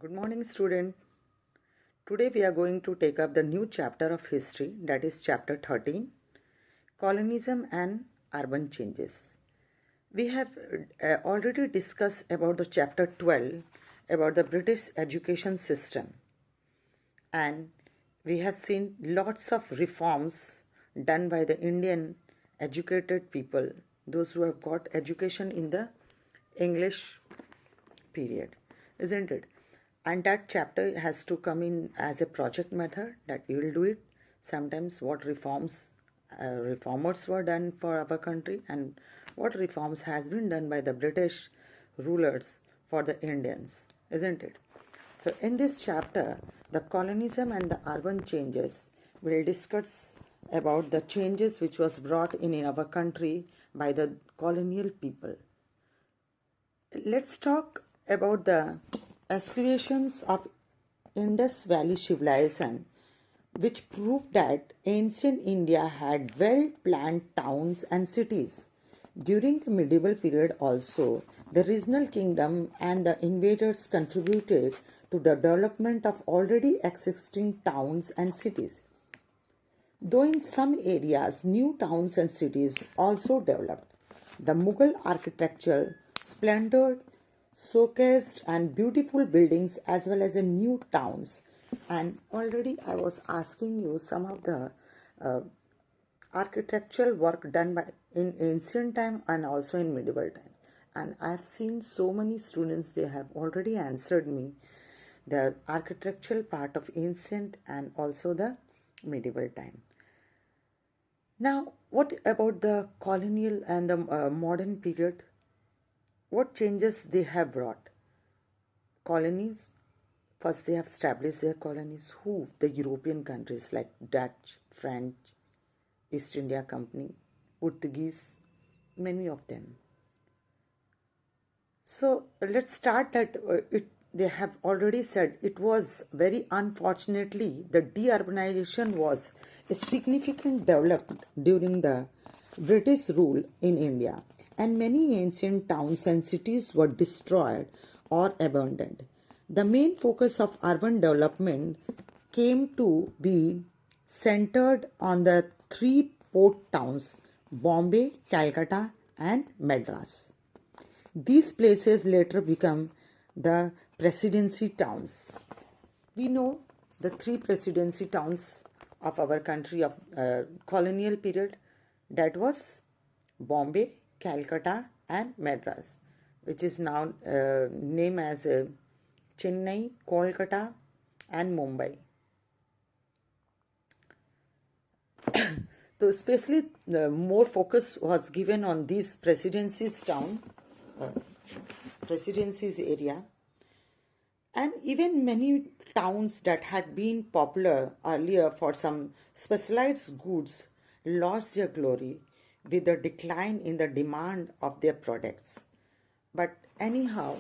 Good morning, student. Today we are going to take up the new chapter of history, that is chapter 13, Colonialism and Urban Changes. We have already discussed about the chapter 12 about the British education system, and we have seen lots of reforms done by the Indian educated people, those who have got education in the English period, isn't it? And that chapter has to come in as a project method that we will do it. Sometimes what reformers were done for our country and what reforms has been done by the British rulers for the Indians, isn't it? So in this chapter, the colonialism and the urban changes, will discuss about the changes which was brought in our country by the colonial people. Let's talk about the excavations of Indus Valley civilization, which proved that ancient India had well-planned towns and cities. During the medieval period also, the regional kingdom and the invaders contributed to the development of already existing towns and cities. Though in some areas new towns and cities also developed, the Mughal architectural splendor showcased and beautiful buildings as well as in new towns. And already I was asking you some of the architectural work done by in ancient time and also in medieval time. And I have seen so many students, they have already answered me the architectural part of ancient and also the medieval time. Now, what about the colonial and the modern period? What changes they have brought? Colonies, first they have established their colonies. Who? The European countries like Dutch, French, East India Company, Portuguese, many of them. So let's start that they have already said it was very unfortunately the deurbanization was a significant development during the British rule in India, and many ancient towns and cities were destroyed or abandoned. The main focus of urban development came to be centered on the three port towns, Bombay, Calcutta, and Madras. These places later become the presidency towns. We know the three presidency towns of our country of colonial period, that was Bombay, Calcutta, and Madras, which is now named as Chennai, Kolkata, and Mumbai. So especially more focus was given on these presidencies area, and even many towns that had been popular earlier for some specialized goods lost their glory with the decline in the demand of their products. But anyhow,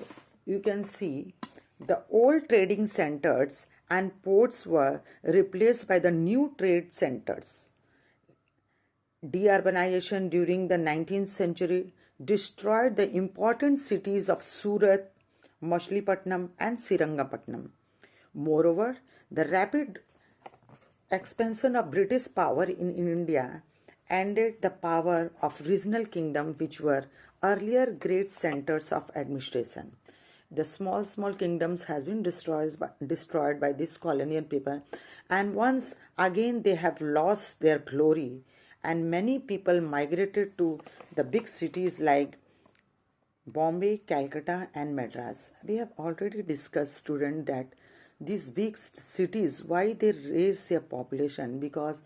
you can see the old trading centers and ports were replaced by the new trade centers. Deurbanization during the 19th century destroyed the important cities of Surat, Machilipatnam, and Srirangapatnam. Moreover, the rapid expansion of British power in India ended the power of regional kingdoms which were earlier great centers of administration. The small kingdoms has been destroyed by this colonial people, and once again they have lost their glory, and many people migrated to the big cities like Bombay, Calcutta, and Madras. We have already discussed, student, that these big cities, why they raise their population, because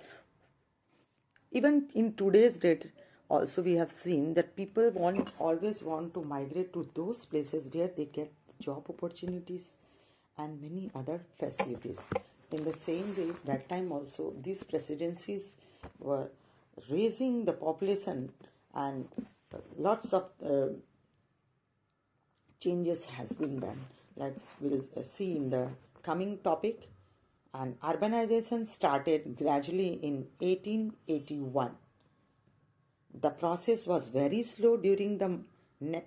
even in today's date also we have seen that people always want to migrate to those places where they get job opportunities and many other facilities. In the same way, that time also these presidencies were raising the population, and lots of changes has been done. We'll see in the coming topic. And urbanization started gradually in 1881. The process was very slow during the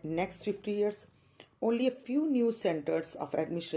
next 50 years. Only a few new centers of administration